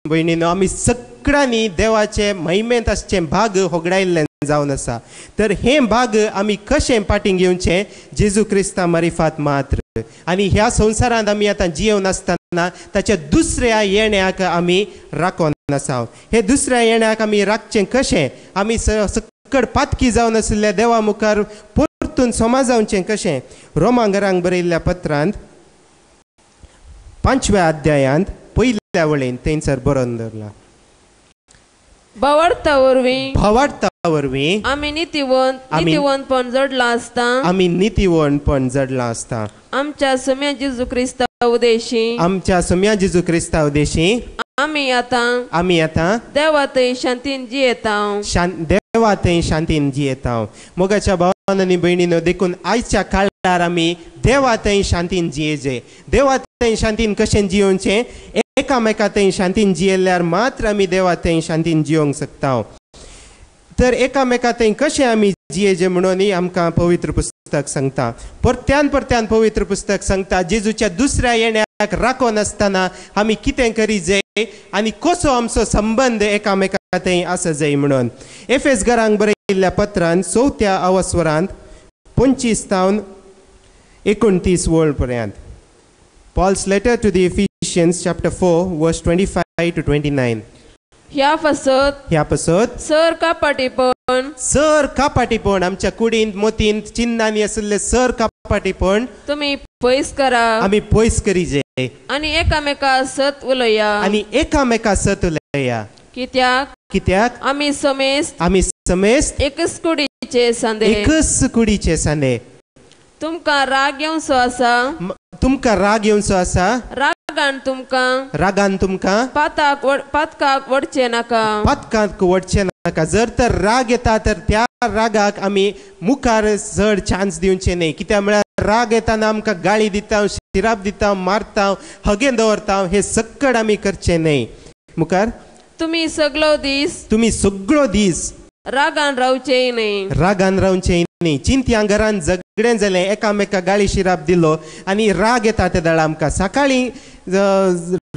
भयणीनो आमी सगळ्यांनी देवाचे महिमेंत आसचे भाग होगडायल्ले जावन आसा तर हे भाग आमी कशें पाटींग घेवचें जेजू क्रिस्ता मारिफात मात्र आनी ह्या संवसारांत आमी आतां जियेवन आसतना ताच्या दुसऱ्या येण्याक आमी राखोन आसा हे दुसऱ्या येण्याक आमी राखचें कशें आमी सकट पातकी जावन आशिल्ल्या देवा मुखार परतून समाजावचें कशें रोमाघरांक बरयल्ल्या पत्रांत 5व्या अध्यायांत पयल्या वळेन थंयसर बरोवन दवरला भावार्था वरवीं आमी नितीवंतपण जडला आसता आमच्या सम्या जेजू क्रिस्ता उदेशी आमी आतां देवातय शांतीन जियेता मोगाच्या भावांनी आनी भयणीनो देखून आयच्या काळार आमी देवातय शांतीन जियेचे देवातय शांतीन कशें जियोवचें एकामेकांतय शांतीन जियेल्यार मात्र आमी देवातय शांतीन जियोंक शकता तर एकामेकांतय कशें आमी जियेचे म्हणून आमकां पवित्र पुस्तक सांगता परत्यान पवित्र पुस्तक सांगता जेजूच्या दुसऱ्या येण्याक राखोन आसतना आमी कितें करी जाय आनी कसो आमचो संबंद एकामेकांतय आसा जाय म्हणून एफेस घरांक बरयल्ल्या पत्रांत 4थ्या अवस्वरांत 25 तावन 29 वळ पर्यंत Paul's letter to the Ephesians chapter 4 verse 25 to 29 ह्या पासत सर कापाटीपण आमच्या कुडींत मोतींत चिन्नांनी आसले सर कापाटीपण तुमी पयस करा आमी पयस करी जाय आनी एकामेका सत उलया कित्याक आमी समेस्त एकच कुडीचे सांदे तुमकां राग येवचो आसा रागान तुमकां पातकाक वडचे नाका जर तर राग येता तर त्या रागाक आमी मुखार चड चान्स दिवचे न्ही कित्याक म्हळ्यार राग येताना आमकां गाळी दिता शिराप दिता मारता हगेन दवरता हे सक्कड आमी करचे न्ही मुखार तुमी सगळो दीस रागान रावचे न्ही चिंत्या घरान झगडें जालें एकामेका गाळी शिराप दिलो आनी राग येता ते दाळा आमकां सकाळीं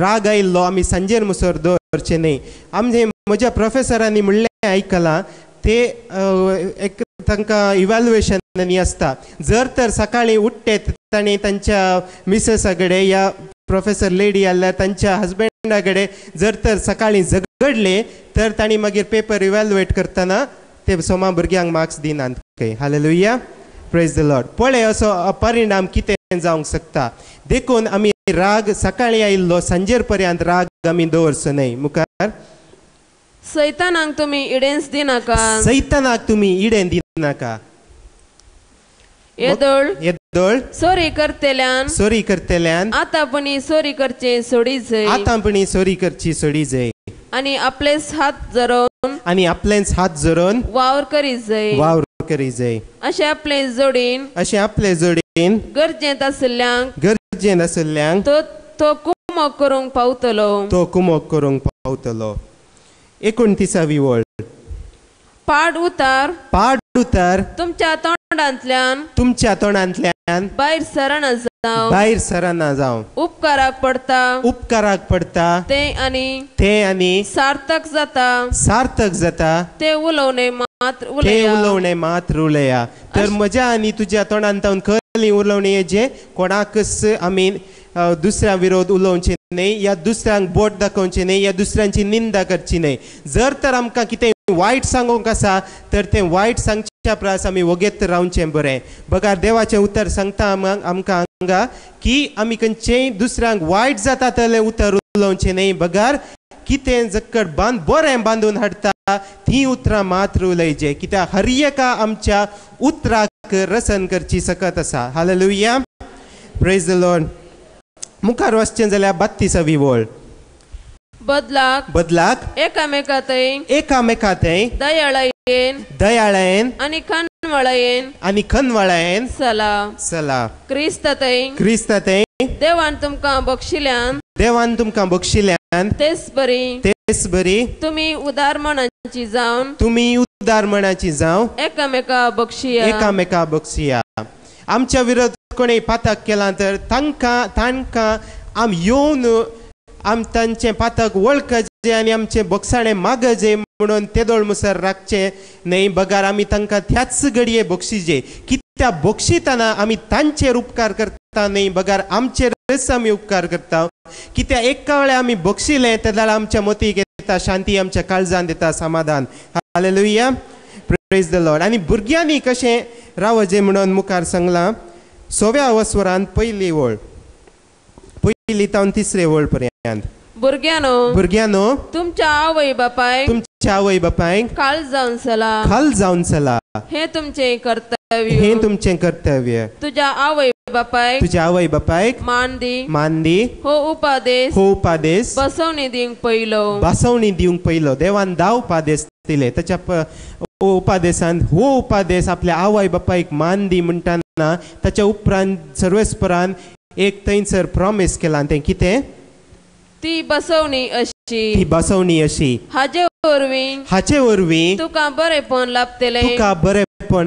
राग आयिल्लो आमी सांजेर मुसोर दवरचे न्ही म्हज्या प्रोफेसरांनी म्हणलें आयकलां ते एक तांकां इवॅल्युएशन आसता जर तर सकाळीं उठ्ठे तांणी तांच्या मिसेसा कडेन या प्रोफेसर लेडी आल्यार तांच्या हजबंडा कडेन जर तर सकाळीं झगडले तर तांणी मागीर पेपर इवॅल्युएट करतना ते सोमा भुरग्यांक मार्क्स दिनात खंय हालेलुया प्रेज द लॉर्ड पळय असो परिणाम कितें जावंक शकता देखून आमी राग सकाळीं आयिल्लो सांजेर पर्यंत राग आमी दवरचो न्हय मुखार सैतानाक तुम्ही इडेन्स दिनाका सैतानाक तुम्ही इडेन दिनाका येदोळ सोरी करतेल्यान आतापणी सोरी करचे सोडी जाय आतापणी सोरी करची सोडी जाय आणि आपलेच हात जोडून वावर करी जाय अशे आपले जोडीन गरजेंत आसल्यांक तो कुमोग करूंक पावतलो 29वी ओळ पाड उतार तुमच्या तोंडांतल्यान भायर सरना जावं उपकाराक पडता ते आनी सार्थक जाता ते उलोवणे मात्र उलया तर म्हज्या आनी तुज्या तोंडांत खरी उलोवणी जे कोणाकच आमी दुसऱ्या विरोध उलोवचे नाही या दुसऱ्यांक बोट दाखोवचे नाही या दुसऱ्यांची निंदा करची नाही जर तर आमकां कितें वायट सांगूंक आसा तर तें वायट सांगच्या प्रास आमी वगेत रावचें बरें बगार देवाचें उतर सांगता आमकां हांगा की आमी खंयचेय दुसऱ्यांक वायट जाता जाल्यार उतर उलोवचें न्ही बगार कितें जक्कड बरें बांदून हाडटा ती उतरां मात्र उलयचे कित्याक हर एका आमच्या उतराक रसन करची सकत आसा हालेलुया प्रेज द लॉर्ड मुखार वचचें जाल्यार 32वी ओळ बदलाक एकामेकांतय दयाळेन आनी खनवळायेन सला क्रिस्तातय देवान तुमकां बक्षिल्ल्यान तेच बरी तुमी उदारमणाची जावन एकामेका बक्षिया आमच्या विरोध कोणी पातक केला तर तांकां आम येवन आम तांचे पातक वळखचे आनी आमचे बक्षाणे मागचे म्हणून तेदोळ मुसर राखचे न्ही बगार आमी तांकां त्याच घडये बक्षिजे कित्या बक्षिताना आमी तांचेर उपकार करता न्ही बगार आमचेरच आमी उपकार करता कित्या एका वेळा आमी बक्षिले तेदाळ आमच्या मतीक येता शांती आमच्या काळजान दिता समाधान हालेलुया प्रेज द लॉर्ड आनी भुरग्यांनी कशें रावचे म्हणून मुखार सांगलां 6व्या अवस्वरांत पयली ओळ पयली तावन 3रे ओळ पर्यंत भुरग्यानो तुमच्या आवय बापायक काल जावन चला हे तुमचे कर्तव्य तुझ्या आवय बापायक मान दी हो उपादेश बसवणी दिवंक पयलो देवान 10 उपादेश दिले त्याच्या उपादेशांत हो उपादेश आपल्या आवय बापायक मान दी म्हणटाना ताच्या उपरांत सर्वेस्परान एक थंयसर प्रॉमिस केला तें कितें ती बसवणी अशी हाचे वरवीं तुका बरेपण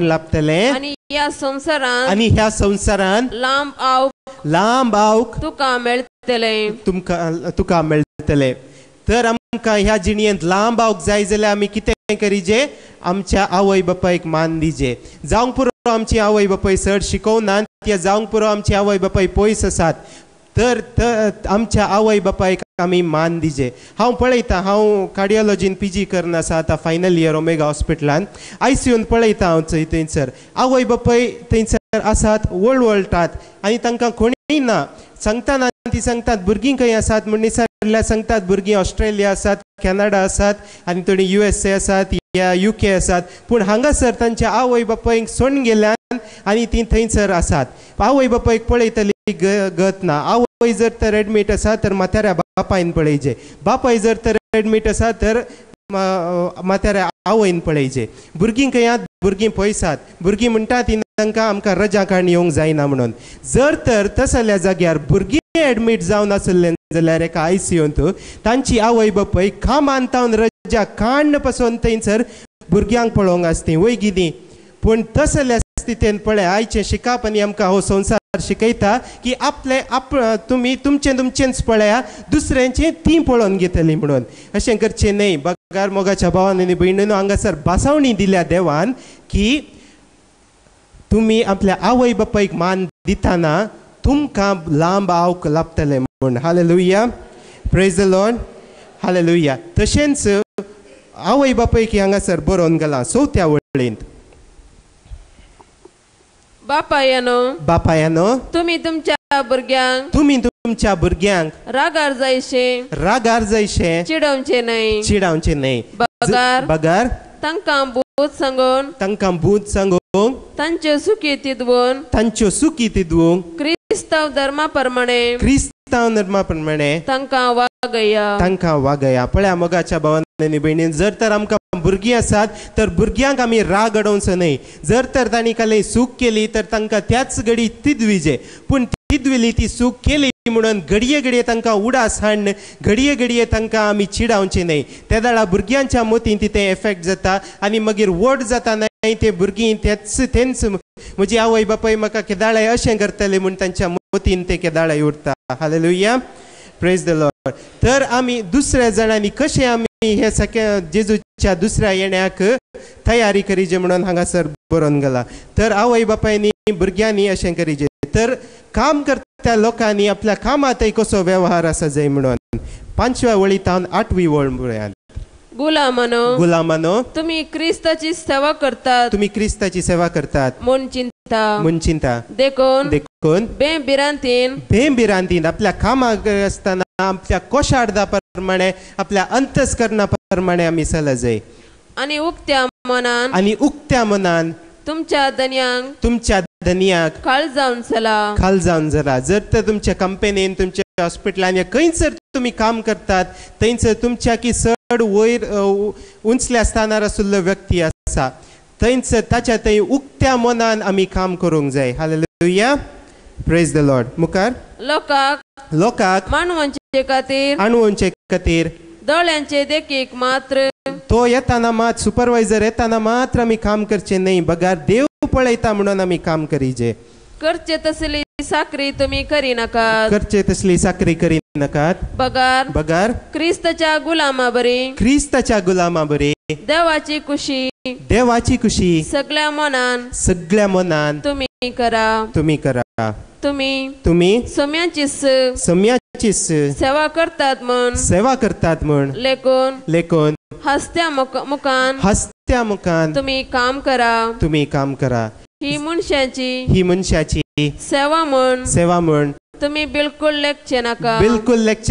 लाभतले आनी ह्या संवसारान लांब आवक तुका मेळटले तर आमकां ह्या जिणेंत लांब आवक जाय जाल्यार आमी कितें करीजे आमच्या आवय बापायक मान दिजे जावंक पुरो आमची आवय बापाय चड शिकोवनात त्या जावंक पुरो आमची आवय बापाय पयस आसात तर आमच्या आवय बापायक आमी मान दिजे हांव पळयता हांव कार्डियोलॉजीन PG करना आसा आतां फायनल इयर ओमेगा हॉस्पिटलान ICUन पळयता हांव थंयसर आवय बापाय थंयसर आसात वळवळटात आनी तांकां कोणीय ना सांगतना ती सांगतात भुरगीं खंय आसात म्हण निसरल्यार सांगतात भुरगीं ऑस्ट्रेलिया आसात कॅनडा आसात आनी थोडी USA आसात या UK आसात पूण हांगासर तांच्या आवय बापायक सोडून गेल्यान आनी ती थंयसर आसात आवय बापायक पळयतली गत ना आवय जर तर एडमीट आसा तर माथ्याऱ्या बापायन पळयचे बापाय जर तर एडमीट आसा तर माथ्याऱ्या आवयन पळयचे भुरगीं खंयात भुरगीं पयसात भुरगीं म्हणटा ती तांकां आमकां रजा काडून येवंक जायना म्हणून जर तर तसल्या जाग्यार भुरगीं एडमीट जावन आसले जाल्यार एका ICUंत तांची आवय बापाय कामान तावन रजा काडन पासून थंयसर भुरग्यांक पळोवंक आसती वय कितें पूण तसल्या स्थितीन पळय आयचे शिकप आनी आमकां हो संवसार शिकयता की तुमी तुमचेंच पळया दुसऱ्यांचें ती पळोवन घेतली म्हणून अशें करचें न्ही बगार मोगाच्या भावान आनी भयणीनो हांगासर बासावणी दिल्या देवान की तुमी आपल्या आवय बापायक मान दितना तुमकां लांब आवक लाभतले म्हूण hallelujah praise the Lord hallelujah तशेंच आवय बापायक हांगासर बरोवन गेला 4थ्या वळेंत बापायानो तुम्ही तुमच्या भुरग्यांक तुमच्या भुरग्यांक रागार जायशे चिडवचे न्हय बगार तांकां बूत सांगून तांच्यो सुखी तिदवूंक क्रिस्तांव धर्मा प्रमाणे तांकां वागया पळया मोगाच्या भावांनी भयणीन जर तर आमकां भुरगीं आसात तर भुरग्यांक आमी राग अडोवचो न्हय जर तर तांणी कसली सूख केली तर तांकां त्याच घडी तिदविजे पूण तिदविली ती सूख केली म्हणून घडये तांकां उडास हाडन घडये तांकां आमी चिडावचें न्हय त्या वेळा भुरग्यांच्या मोतीन तें एफेक्ट जाता आनी मागीर व्हड जाता न्हय ते भुरगीं तेंच म्हजी आवय बापाय म्हाका केदाळे अशें करतले म्हूण तांच्या मोतीन ते केदाळे उरता हालेलुया प्रेज द लॉर्ड तर आमी दुसऱ्या जाणांनी कशें आमी हे जेजूच्या दुसऱ्या येण्याक तयारी करीजे म्हणून हांगासर बरोवन गेला तर आवय बापायनी भुरग्यांनी अशें करीजे तर काम करता लोकांनी आपल्या कामांतय कसो वेव्हार आसा जाय म्हणून 5व्या वळींतावन 8वी वळ पळयात गुलामानो तुम्ही क्रिस्ताची सेवा करतात म्हूण चिंता देखून बेबिरांतीन आपल्या कामाक आसतना आपल्या कोशार्दा प्रमाणे आपल्या अंतस्करणा प्रमाणे आमी चला जाय आनी उक्त्या मनान तुमच्या धन्याक खाल जावन चला जर तर तुमच्या कंपनीन तुमच्या हॉस्पिटलान या खंयसर तुम्ही काम करतात थंयसर तुमच्या की चड वयर उंचल्या स्थानार आशिल्लो व्यक्ती आसा थंयसर ताच्या थंय उक्त्या मनान आमी काम करूंक जाय हालेलुया प्रेज द लॉर्ड मुखार लोकाक मानवांचे खातीर दोळ्यांचे देखीक मात्र तो येताना मात सुपरवायझर येताना मात्र आमी काम करचे न्हय बगार देव पळयता म्हणून आमी काम करीजे करचे तसली साखरी तुम्ही करी नाकात बगार क्रिस्ताच्या गुलामा बरी देवाची खुशी सगळ्या मनान तुम्ही करा तुम्ही सम्याची सेवा करतात म्हण लेकोन हस्त्या मुखान तुम्ही काम करा ही मनशाची सेवा म्हण तुम्ही बिलकुल लेखचे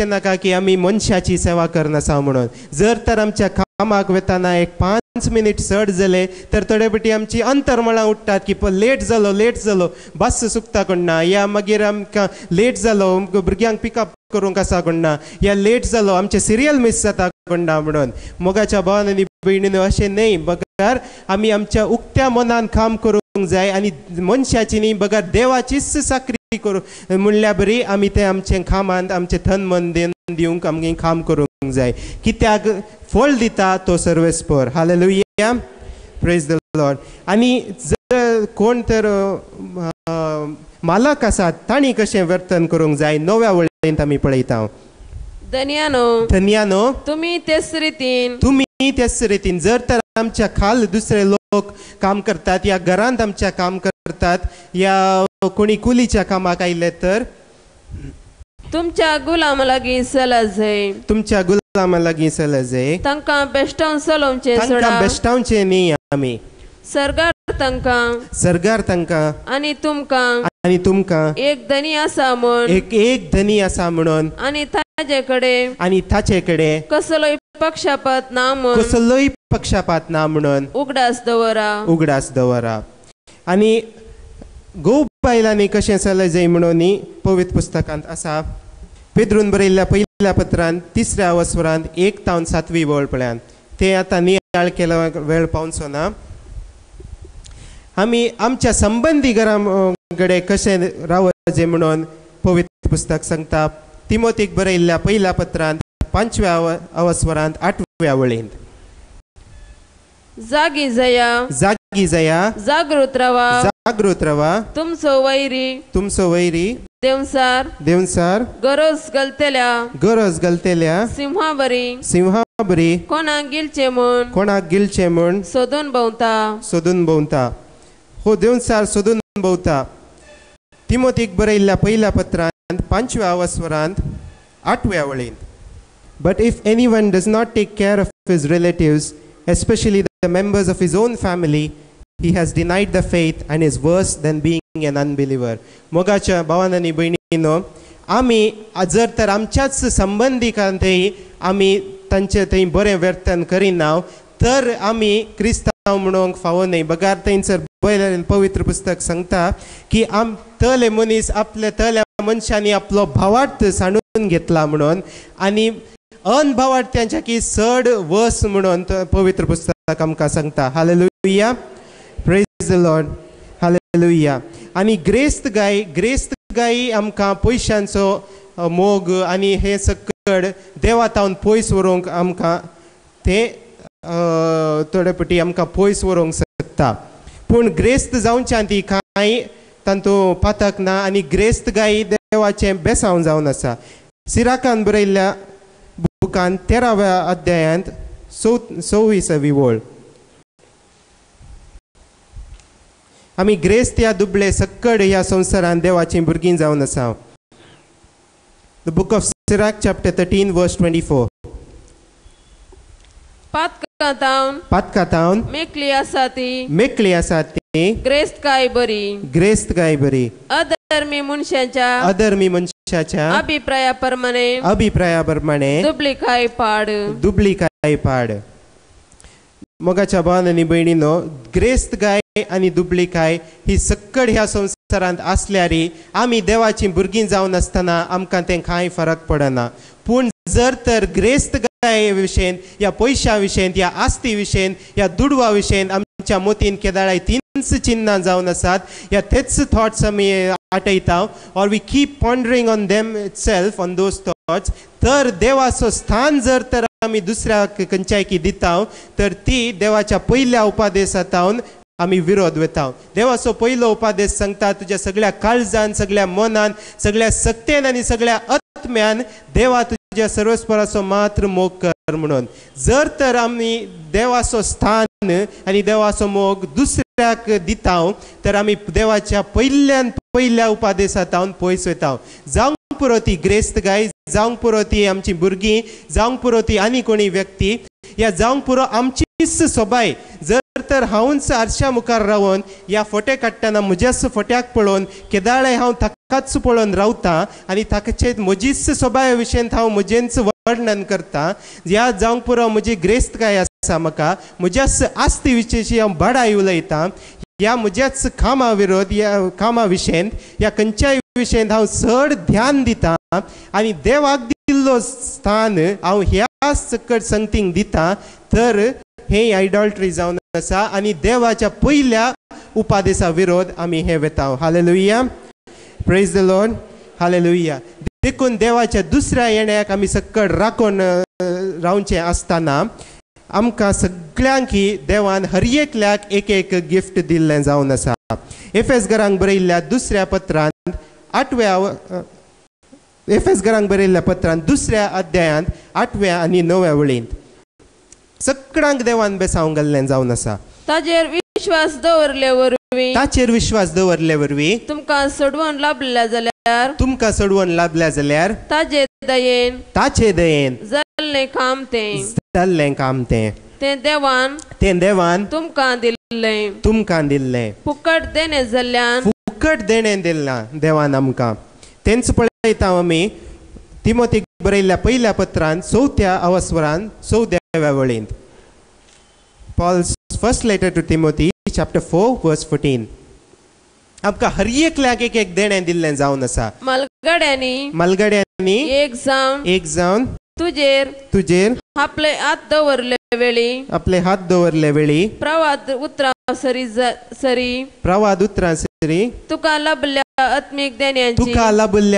नाका की आमी मनशाची सेवा करनासा म्हणून जर तर आमच्या कामाक वेताना एक 5 मिनिट चड जाले तर थोडे फावटी आमची अंतर्मळां उठतात की लेट जालो बस चुकता कोणना या मागीर आमकां लेट जालो भुरग्यांक पिकअप करूंक आसा कोणना या लेट जालो आमचे सिरियल मिस जाता कोणना म्हणून मोगाच्या भावान आनी भयणीनो अशें न्हय बगार आमी आमच्या उक्त्या मनान काम करूंक जाय आनी मनशाची न्ही बगार देवाचीच साखरी करूं म्हणल्या बरी आमी ते आमचे कामांत आमचे थन मन दिवंक आमगे काम करूंक जाय कित्याक फळ दिता तो सर्वेस्पर हालेलुया प्रेज द लॉर्ड आनी जर कोण तर मालक आसात तांणी कशें वर्तन करूंक जाय 9व्या वळेंत आमी पळयता धन्यानो तुम्ही तेच रितीन जर तर आमच्या खाल दुसरे लोक काम करतात या घरांत आमच्या काम करतात या कोणी कुलीच्या कामाक आयले तर तुमच्या गुलामा लागीं चला जाय तांकां बेश्टावचें न्ही आमी सरगार तांकां आनी तुमकां एक धनी आसा म्हणून आनी ताचे कडेन कसलोय पक्षपात ना म्हणून उगडास दवरा आनी गोव बायलांनी कशें चलय जाय म्हणून पवित्र पुस्तकांत आसा पेद्रून बरयल्ल्या पयल्या पत्रांत 3ऱ्या अवस्वरांत 1 तावन 7वी वळ पळयान ते आतां नियाळ केलो वेळ पावचो ना आमी आमच्या संबंधी घरां कडेन कशें रावचे म्हणून पवित्र पुस्तक सांगता तिमोथीक बरयल्ल्या पयल्या पत्रांत 5व्या अवस्वरांत 8व्या वळींत जागी जाया जागृत रवा तुमचो वैरी देवसार गरज गलतेल्या सिंहा बरी कोणाक गिलचे म्हण सोदून भोंवता हो देवसार सोदून भोंवता तिमोथीक बरयल्ल्या पयल्या पत्रांत 5व्या अवस्वरांत 8व्या वळींत But if anyone does not take care of his relatives, especially the members of his own family, he has denied the faith and is worse than being an unbeliever. मोगाच्या भावांनी भयणीनो आमी जर तर आमच्याच संबंधिकांतय आमी तांचे थंय बरें वर्तन करिना तर आमी क्रिस्तांव म्हणूंक फावो न्हय. बगार थंयसर पवित्र पुस्तक सांगता की तले मनीस आपल्या तल्या मनशांनी आपलो भावार्थ सांडून घेतला म्हणून आनी अनभावार्थ्यांच्या की चड वस म्हणून पवित्र पुस्तक आमकां सांगता. Hallelujah, praise the Lord, hallelujah. आनी ग्रेस्त गाय आमकां पयशांचो मोग आनी हे सकड देवातावन पयस व्हरूंक आमकां ते थोडे पटी आमकां पयस व्हरूंक शकता. पूण ग्रेस्त जावच्यान ती कांय तांतू पातक ना आनी ग्रेस्त गाय देवाचें बेसांव जावन आसा. सिराकान बरयल्ल्या बुकान 13व्या अध्यायांत 26वी ओळ आमी ग्रेस्त ह्या दुबळे सकड ह्या संवसारान देवाची भुरगीं जावन आसा. The book of Sirach chapter 13 वर्स 24. पातकातावन मेकली आसा ती ग्रेस्त गाय बरी अधर्मी मनशाच्या अभिप्राया प्रमाणे दुबली काय पाड. मोगाच्या भावांनी आनी भयणीनो, ग्रेस्त गाय आनी दुबली काय ही सकड ह्या संवसारांत आसल्यार आमी देवाची भुरगीं जावन आसतना आमकां तें कांय फरक पडना. पूण जर तर ग्रेस्त गाय विशयेन या पयशा विशयेन या आस्ती विशयेन या दुडवा विशयेन आमच्या मोतीन केदाळाय तीनच चिन्हां जावन आसात, या तेच थॉट्स आमी आटयता or we keep pondering on them itself on those thoughts, तर देवाचो स्थान जर तर आमी दुसऱ्याक खंयच्याय दिता तर ती देवाच्या पयल्या उपादेशांतावन आमी विरोध वेता. देवाचो पयलो उपादेश सांगता तुज्या सगळ्या काळजान, सगळ्या मनान, सगळ्या सक्तेन आनी सगळ्या आत्म्यान देवा तुज्या सर्वस्पराचो मात्र मोग कर म्हणून. जर तर आमी देवाचो स्थान आनी देवाचो मोग दुसऱ्याक दिता तर आमी देवाच्या पयल्या उपादेशांतावन पयस वता. जावंक पुरो ती ग्रेस्त गाय, जावंक पुरो ती आमची भुरगीं, जावंक पुरो ती आनी कोणी व्यक्ती, या जावंक पुरो आमचीच सोबाय. जर तर हांवूच आरशा मुखार रावन या फोटे काडटना म्हज्याच फोट्याक पळोवन केदाळे हांव ताकाच पळोवन रावता आनी ताचे म्हजीच सोबाय विशयेंत हांव म्हजेंच वर्णन करता, ह्या जावंक पुरो म्हजी ग्रेस्त गाय आसा, म्हाका म्हज्याच आस्ती विशयची हांव बडाय उलयतां, ह्या म्हज्याच कामा विरोध, ह्या कामा विशयेंत, ह्या खंयच्याय विशयेंत हांव चड ध्यान दितां आनी देवाक दिल्लो स्थान हांव ह्या सकट संगतींक दितां, तर हे आयडॉल्ट्री जावन आसा आनी देवाच्या पयल्या उपादेशा विरोध आमी हे वेता. Hallelujah, praise the Lord, hallelujah. देखून देवाच्या दुसऱ्या येण्याक आमी सकट राखून रावचें आसतना आमकां सगळ्यांक देवान हर एकल्याक एक एक गिफ्ट दिल्लें जावन आसा. एफेसकारांक बरयल्ल्या दुसऱ्या पत्रांत 2 अध्यायांत 8 आनी 9 वळींत सगळ्यांक देवान बेसांव घाल्लें जावन आसा. ताचेर विश्वास दवरले वरवीं तुमकां सोडवून लाभल्या जाल्यार ताचे दयेन जाल्लें काम तें देवान तुमकां दिल्लें फुकट देणें दिलां देवान आमकां. तेंच पळयता आमी तिमोथीक बरयल्ल्या पयल्या पत्रांत 4 अवस्वरांत 14 वळींत. Paul's first letter to Timothy, chapter 4, verse 14. आमकां हर एकल्याक एक देणें दिल्लें जावन आसा. मलगड्यांनी एक जावन तुजेर आपले हात दवरले वेळी प्रवाद उतरां सरी तुका लाभल्या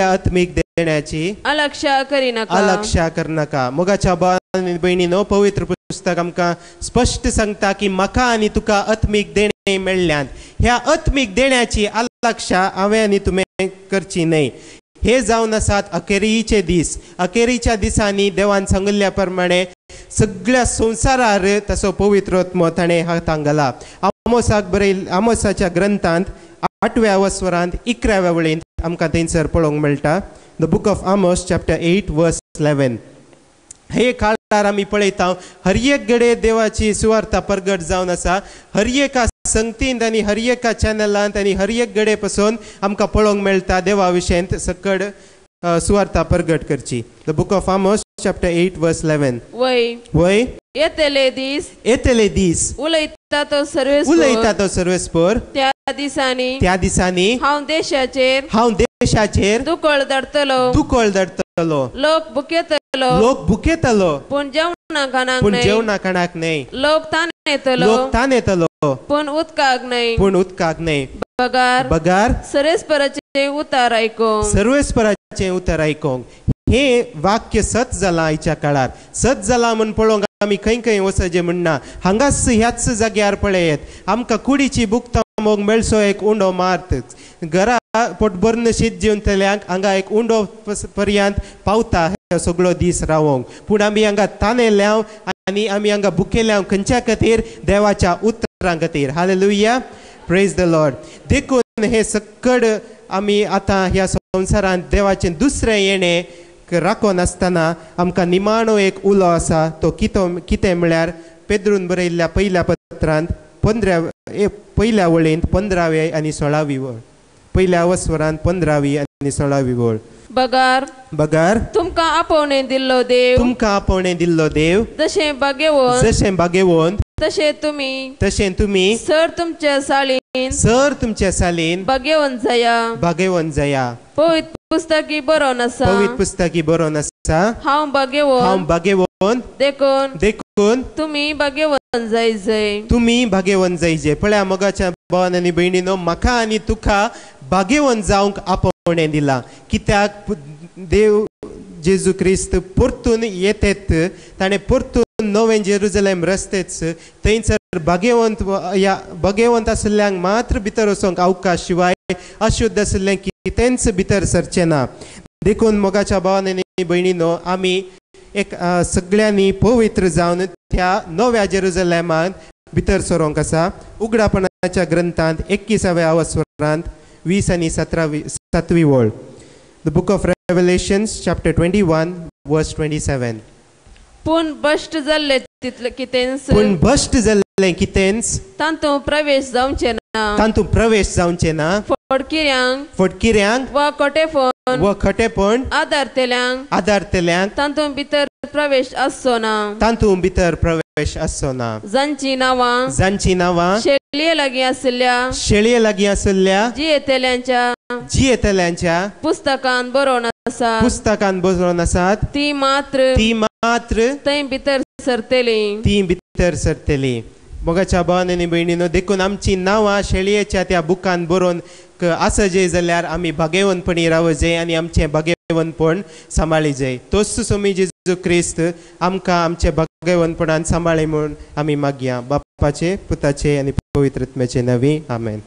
आत्मीक देण्याची अलक्षा करनाका. मोगाच्या भयणीनो, पवित्र पुस्तक आमकां स्पश्ट सांगता की म्हाका आनी तुका आत्मीक देणे मेळ्ळ्यान ह्या आत्मीक देण्याची अलक्षा हांवें आनी तुवें करची न्हय. हे जावन आसात अखेरीचे दीस. अखेरीच्या दिसांनी देवान सांगिल्ल्या प्रमाणे सगळ्या संवसारार ताचो पवित्र आत्मो ताणें हातांत घाला. आमोसाच्या ग्रंथांत 8व्या अवस्वरांत 11व्या वळींत आमकां थंयसर पळोवंक मेळटा. The book of Amos chapter 8 वर्स 11. हे काळार आमी पळयता हर एक घडये देवाची सुवार्ता प्रगट जावन आसा. हर एका संगतींत आनी हर एका चॅनलांत आनी हर एक घडये पासून आमकां पळोवंक मेळटा देवा विशयेंत सकड सुवार्ता प्रगट करची. The book of Amos chapter 8 वर्स 11. वय येतले दीस उलयता तो सर्वेस्पर त्या दिसांनी हांव देशाचेर दुकोळ दडतलो लोक भुकेतलो पूण जेवणा खाणाक नाही लोक तान येतलो पूण उदकाक नाही बगार सर्वेस्पराचे उतार आयकोंक. हे वाक्य सत जाला आयच्या काळार. सत जाला म्हण पळोवंक आमी खंय वचचे म्हणना. हांगाच ह्याच जाग्यार पळयत आमकां कुडीची बुकता मोग मेळसो एक उंडो मार्त. घरा पोटभरून शीत जेवतल्यांक हांगा एक उंडो पर्यंत पावता सगळो दीस रावोंक. पूण आमी हांगा तानेल्यांव आनी आमी हांगा भुकेल्यांव खंयच्या खातीर? देवाच्या उतरां खातीर. Hallelujah, praise the Lord. देखून हे सकड आमी आतां ह्या संवसारांत देवाचें दुसरें येणें राखोन आसतना आमकां निमाणो एक उलो आसा. तो कितें म्हळ्यार पेद्रून बरयल्ल्या पयल्या पत्रांत पयल्या वळेंत 15वी आनी 16वी वळ. पयल्या अवस्वरांत 15वी आनी 16वी वळ. बगार तुमकां आपोवणे दिल्लो देव जशें बागेवंत तशें तुमी सर तुमच्या सालीन बागेवंत जाया. पवित्र पुस्तकी बरोवन आसा हांव बागेवंत देखून तुमी बागेवंत जायजे. पळया मोगाच्या भावान आनी भयणीनो, म्हाका आनी तुका बागेवंत जावंक आपोवणें दिलां. कित्याक देव जेजू क्रिस्त परतून येतेत. ताणें परतून नवें जेरुजलेम रस्तेच थंयसर बागेवंत आसल्ल्यांक मात्र भितर वचोंक अवकाश, शिवाय अशुद्ध आसल्ल्यांक कितेंच भितर सरचें ना. देखून मोगाच्या भावान आनी भयणीनो, आमी एक सगळ्यांनी पवित्र जावन त्या नव्या जेरुजलेमांत भितर सरोंक आसा. उगडापणाच्या ग्रंथांत 21व्या अवस्वरांत 20 आनी 7वी वळ. द बुक ऑफ रेव्हलेशन्स चॅप्टर 21 वर्स 27. पूण भ्रष्ट जाल्ले कितेंच तांतूं प्रवेश जावचें ना. फटकिऱ्यांक वा खटेपण आदारतेल्यांक तांतूं भितर प्रवेश आसचो ना. जांची नांवां शेळये लागीं आसल्या जियेतल्यांच्या पुस्तकांत बरोवन आसात ती मात्र थंय भितर सरतली. मोगाच्या भावान आनी भयणीनो, देखून आमची नांवां शेळयेच्या त्या बुकान बरोवन आसजे जाल्यार आमी बागेवंतपणी रावजे आनी आमचें बागेवंतपण सांबाळी जाय. तोच सोमी जेजू क्रिस्त आमकां आमचे बागेवंतपणान सांबाळे म्हूण आमी मागया. बापाचे, पुताचे आनी पवित्र आत्म्याचे नवी. आमेन.